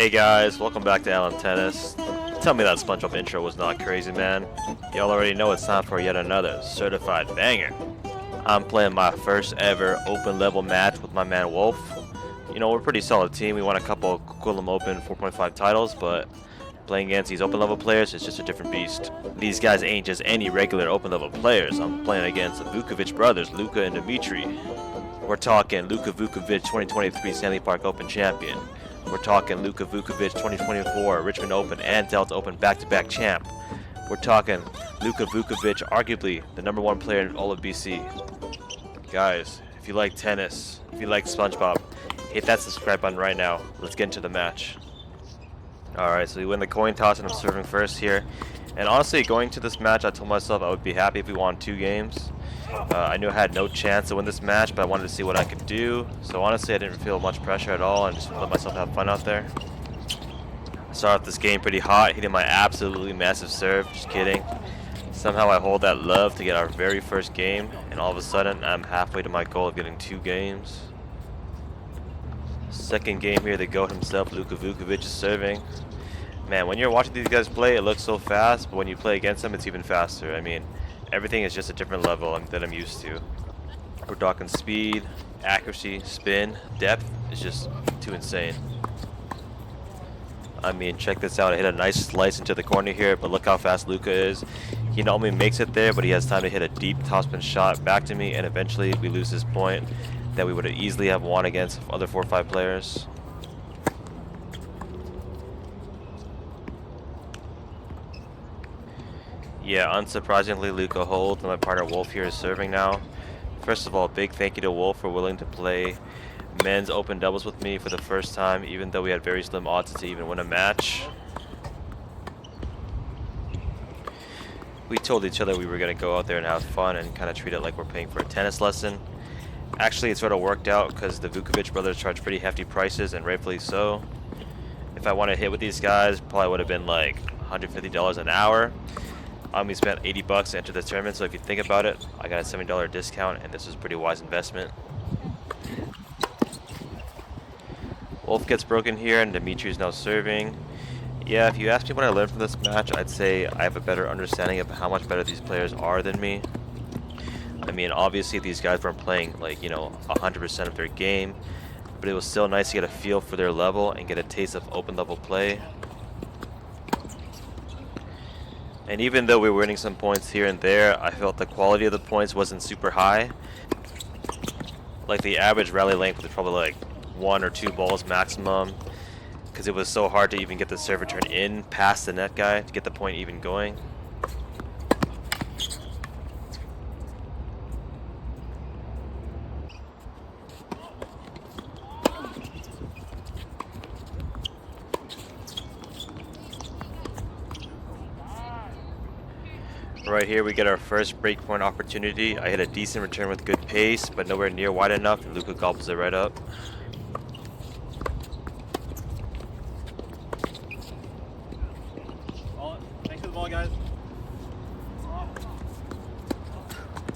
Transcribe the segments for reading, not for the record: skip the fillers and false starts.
Hey guys, welcome back to Allan Tennis. Tell me that SpongeBob intro was not crazy, man. Y'all already know it's time for yet another certified banger. I'm playing my first ever open level match with my man Wolf. You know, we're a pretty solid team. We won a couple of Coolum Open 4.5 titles, but playing against these open level players is just a different beast. These guys ain't just any regular open level players. I'm playing against the Vukovic brothers, Luka and Dimitri. We're talking Luka Vukovic 2023 Stanley Park Open champion. We're talking Luka Vukovic 2024 Richmond Open and Delta Open back-to-back champ. We're talking Luka Vukovic, arguably the #1 player in all of BC. Guys, if you like tennis, if you like SpongeBob, hit that subscribe button right now. Let's get into the match. Alright, so we win the coin toss and I'm serving first here. And honestly, going to this match, I told myself I would be happy if we won 2 games. I knew I had no chance to win this match, but I wanted to see what I could do. So honestly, I didn't feel much pressure at all and just let myself have fun out there. I started off this game pretty hot, hitting my absolutely massive serve. Just kidding. Somehow I hold that love to get our very first game, and all of a sudden I'm halfway to my goal of getting 2 games. Second game here, the GOAT himself, Luka Vukovic, is serving. Man, when you're watching these guys play, it looks so fast, but when you play against them, it's even faster. I mean, everything is just a different level that I'm used to. We're talking speed, accuracy, spin, depth. It's just too insane. I mean, check this out. I hit a nice slice into the corner here, but look how fast Luka is. He not only makes it there, but he has time to hit a deep topspin shot back to me, and eventually we lose this point that we would have easily have won against other 4 or 5 players. Yeah, unsurprisingly, Luka holds, and my partner Wolf here is serving now. First of all, big thank you to Wolf for willing to play men's open doubles with me for the first time, even though we had very slim odds to even win a match. We told each other we were going to go out there and have fun and kind of treat it like we're paying for a tennis lesson. Actually, it sort of worked out because the Vukovic brothers charge pretty hefty prices, and rightfully so. If I wanted to hit with these guys, probably would have been like $150 an hour. We spent 80 bucks to enter the tournament, so if you think about it, I got a $70 discount, and this was a pretty wise investment. Wolf gets broken here, and Dimitri is now serving. Yeah, if you ask me what I learned from this match, I'd say I have a better understanding of how much better these players are than me. I mean, obviously these guys weren't playing like, 100% of their game, but it was still nice to get a feel for their level and get a taste of open level play. And even though we were winning some points here and there, I felt the quality of the points wasn't super high. Like the average rally length was probably like 1 or 2 balls maximum, because it was so hard to even get the serve return in past the net guy to get the point even going. Right here we get our first breakpoint opportunity. I hit a decent return with good pace, but nowhere near wide enough, and Luka gobbles it right up. Thanks for the ball, guys.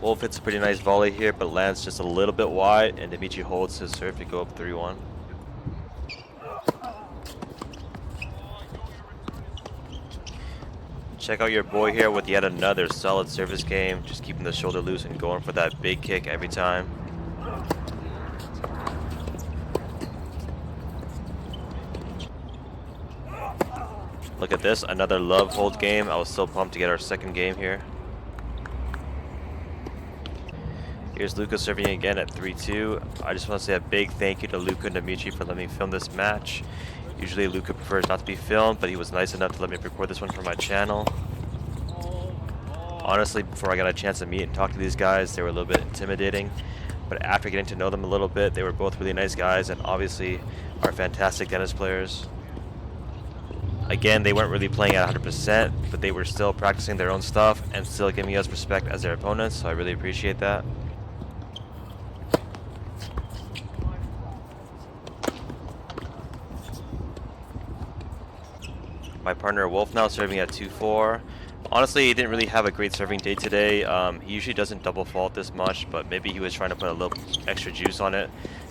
Wolf hits a pretty nice volley here, but lands just a little bit wide, and Dimitri holds his serve to go up 3-1. Check out your boy here with yet another solid service game, just keeping the shoulder loose and going for that big kick every time. Look at this, another love hold game. I was so pumped to get our second game here. Here's Luka serving again at 3-2. I just want to say a big thank you to Luka and Dimitri for letting me film this match. Usually Luka prefers not to be filmed, but he was nice enough to let me record this one for my channel. Honestly, before I got a chance to meet and talk to these guys, they were a little bit intimidating. But after getting to know them a little bit, they were both really nice guys and obviously are fantastic tennis players. Again, they weren't really playing at 100%, but they were still practicing their own stuff and still giving us respect as their opponents, so I really appreciate that. My partner Wolf now serving at 2-4. Honestly, he didn't really have a great serving day today. He usually doesn't double fault this much, but maybe he was trying to put a little extra juice on it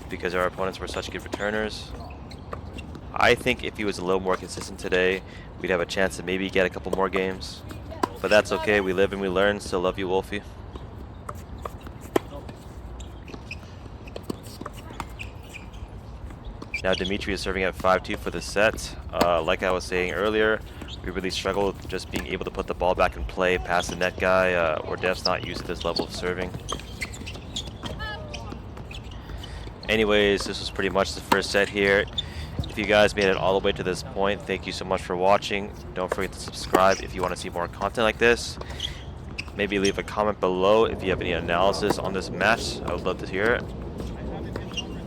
because our opponents were such good returners. I think if he was a little more consistent today, we'd have a chance to maybe get a couple more games. But that's okay. We live and we learn. Still love you, Wolfie. Now Dimitri is serving at 5-2 for the set. Like I was saying earlier, we really struggled just being able to put the ball back in play past the net guy. We're just not used to this level of serving. Anyways, this was pretty much the first set here. If you guys made it all the way to this point, thank you so much for watching. Don't forget to subscribe if you want to see more content like this. Maybe leave a comment below if you have any analysis on this match. I would love to hear it.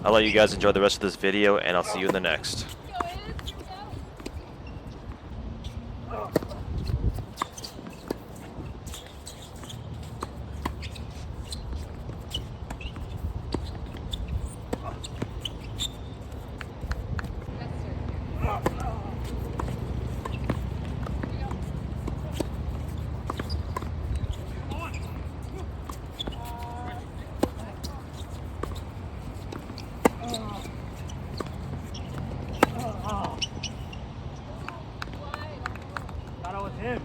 I'll let you guys enjoy the rest of this video, and I'll see you in the next. Thought I was him.